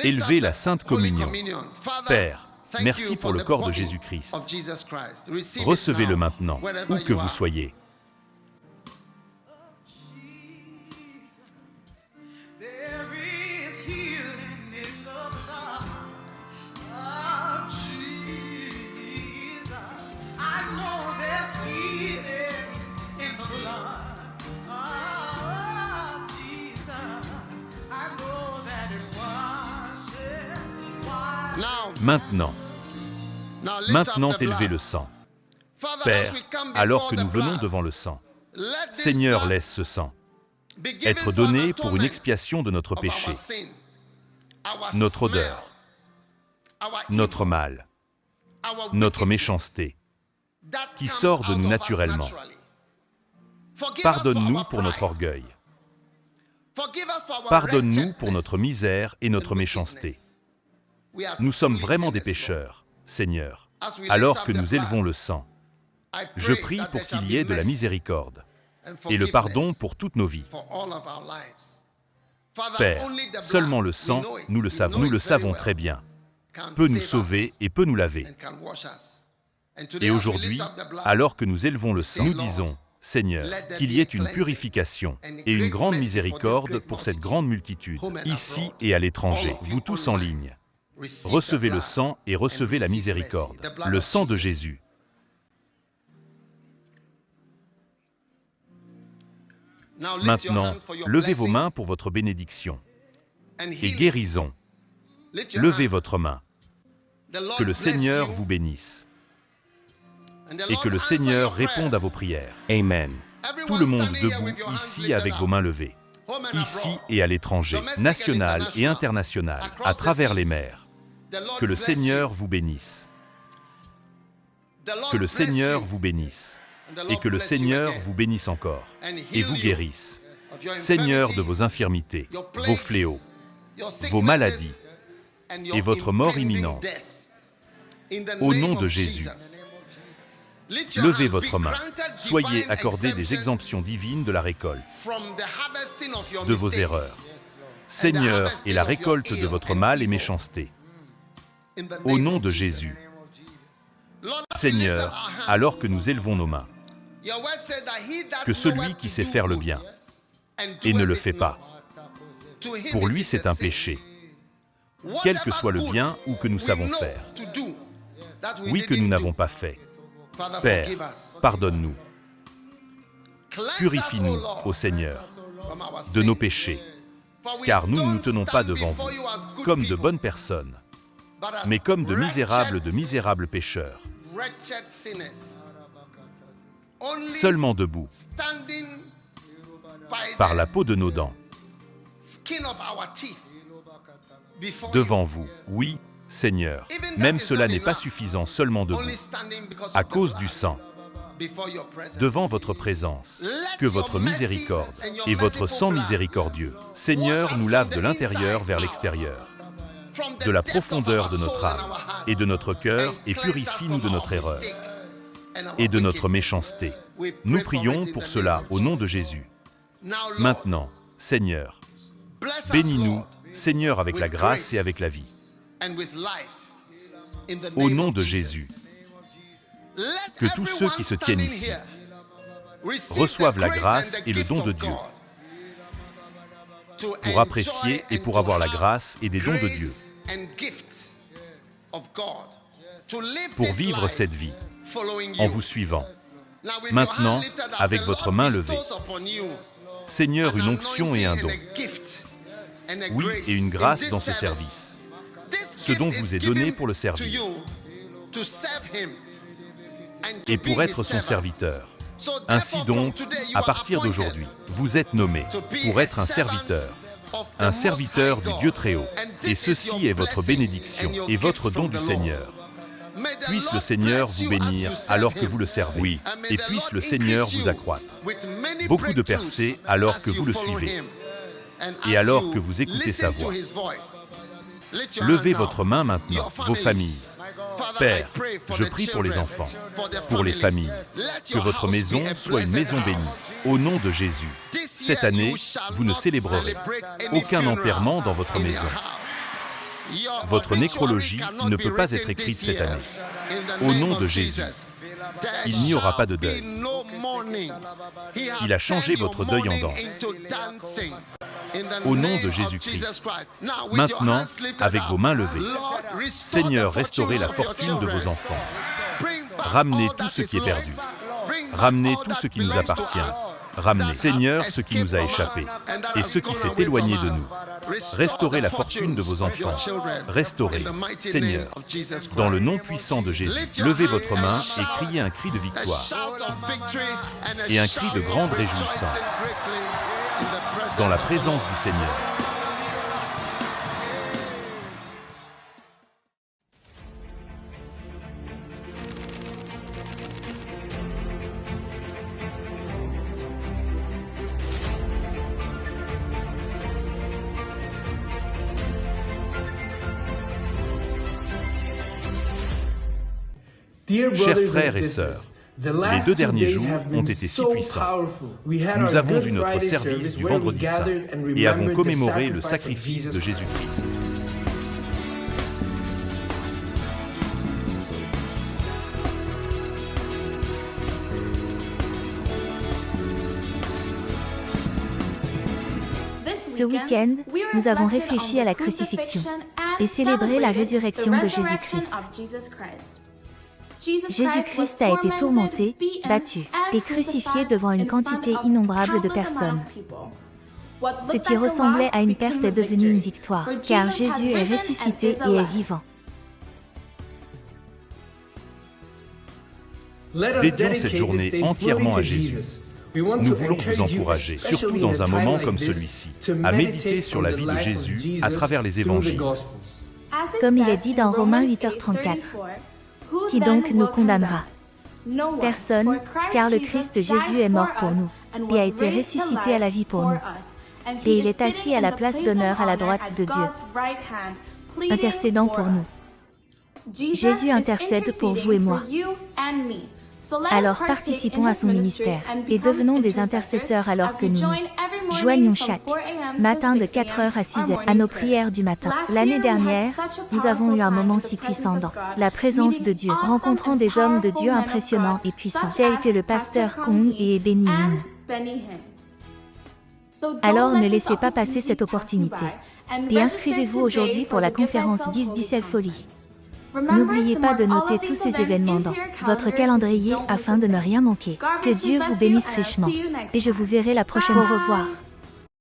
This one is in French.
Élevez la Sainte Communion. Père, merci pour le corps de Jésus-Christ. Recevez-le maintenant, où que vous soyez. Maintenant, élevez le sang. Père, alors que nous venons devant le sang, Seigneur, laisse ce sang être donné pour une expiation de notre péché, notre odeur, notre mal, notre méchanceté, qui sort de nous naturellement. Pardonne-nous pour notre orgueil. Pardonne-nous pour notre misère et notre méchanceté. Nous sommes vraiment des pécheurs, Seigneur. Alors que nous élevons le sang, je prie pour qu'il y ait de la miséricorde et le pardon pour toutes nos vies. Père, seulement le sang, nous le savons très bien, peut nous sauver et peut nous laver. Et aujourd'hui, alors que nous élevons le sang, nous disons, Seigneur, qu'il y ait une purification et une grande miséricorde pour cette grande multitude, ici et à l'étranger, vous tous en ligne. Recevez le sang et recevez la miséricorde, le sang de Jésus. Maintenant, levez vos mains pour votre bénédiction et guérison. Levez votre main. Que le Seigneur vous bénisse et que le Seigneur réponde à vos prières. Amen. Tout le monde debout, ici avec vos mains levées, ici et à l'étranger, national et international, à travers les mers. Que le Seigneur vous bénisse. Que le Seigneur vous bénisse. Et que le Seigneur vous bénisse encore et vous guérisse. Seigneur, de vos infirmités, vos fléaux, vos maladies et votre mort imminente. Au nom de Jésus, levez votre main. Soyez accordés des exemptions divines de la récolte, de vos erreurs. Seigneur, et la récolte de votre mal et méchanceté. Au nom de Jésus. Seigneur, alors que nous élevons nos mains, que celui qui sait faire le bien et ne le fait pas, pour lui c'est un péché, quel que soit le bien ou que nous savons faire. Oui, que nous n'avons pas fait. Père, pardonne-nous. Purifie-nous, ô Seigneur, de nos péchés, car nous ne nous tenons pas devant vous comme de bonnes personnes, mais comme de misérables pécheurs, seulement debout, par la peau de nos dents, devant vous. Oui, Seigneur, même cela n'est pas suffisant, seulement debout, à cause du sang, devant votre présence, que votre miséricorde et votre sang miséricordieux, Seigneur, nous lave de l'intérieur vers l'extérieur, de la profondeur de notre âme et de notre cœur, et purifie-nous de notre erreur et de notre méchanceté. Nous prions pour cela au nom de Jésus. Maintenant, Seigneur, bénis-nous, Seigneur, avec la grâce et avec la vie. Au nom de Jésus, que tous ceux qui se tiennent ici reçoivent la grâce et le don de Dieu pour apprécier et pour avoir la grâce et des dons de Dieu, pour vivre cette vie en vous suivant. Maintenant, avec votre main levée, Seigneur, une onction et un don. Oui, et une grâce dans ce service. Ce dont vous est donné pour le servir. Et pour être son serviteur. Ainsi donc, à partir d'aujourd'hui, vous êtes nommé pour être un serviteur du Dieu Très-Haut. Et ceci est votre bénédiction et votre don du Seigneur. Puisse le Seigneur vous bénir alors que vous le servez. Oui, et puisse le Seigneur vous accroître. Beaucoup de percées alors que vous le suivez. Et alors que vous écoutez sa voix. Levez votre main maintenant, vos familles. Père, je prie pour les enfants, pour les familles, que votre maison soit une maison bénie. Au nom de Jésus, cette année, vous ne célébrerez aucun enterrement dans votre maison. Votre nécrologie ne peut pas être écrite cette année. Au nom de Jésus, il n'y aura pas de deuil. Il a changé votre deuil en danse. Au nom de Jésus-Christ. Maintenant, avec vos mains levées, Seigneur, restaurez la fortune de vos enfants. Ramenez tout ce qui est perdu. Ramenez tout ce qui nous appartient. Ramenez, Seigneur, ce qui nous a échappé et ce qui s'est éloigné de nous. Restaurez la fortune de vos enfants. Restaurez, Seigneur. Dans le nom puissant de Jésus, levez votre main et criez un cri de victoire et un cri de grande réjouissance dans la présence du Seigneur. Chers frères et sœurs, les 2 derniers jours ont été si puissants. Nous avons eu notre service du Vendredi Saint et avons commémoré le sacrifice de Jésus-Christ. Ce week-end, nous avons réfléchi à la crucifixion et célébré la résurrection de Jésus-Christ. Jésus-Christ a été tourmenté, battu et crucifié devant une quantité innombrable de personnes. Ce qui ressemblait à une perte est devenu une victoire, car Jésus est ressuscité et est vivant. Dédions cette journée entièrement à Jésus. Nous voulons vous encourager, surtout dans un moment comme celui-ci, à méditer sur la vie de Jésus à travers les évangiles. Comme il est dit dans Romains 8h34. Qui donc nous condamnera? Personne, car le Christ Jésus est mort pour nous, et a été ressuscité à la vie pour nous. Et il est assis à la place d'honneur à la droite de Dieu, intercédant pour nous. Jésus intercède pour vous et moi. Alors participons à son ministère, et devenons des intercesseurs alors que nous nous joignons chaque matin de 4h à 6h à nos prières du matin. L'année dernière, nous avons eu un moment si puissant dans la présence de Dieu, rencontrant des hommes de Dieu impressionnants et puissants, tels que le pasteur Kong et Benny Hinn. Alors ne laissez pas passer cette opportunité. Et inscrivez-vous aujourd'hui pour la conférence Give Diesel Folie. N'oubliez pas de noter tous ces événements dans votre calendrier afin de ne rien manquer. Que Dieu vous bénisse richement. Et je vous verrai la prochaine fois. Au revoir.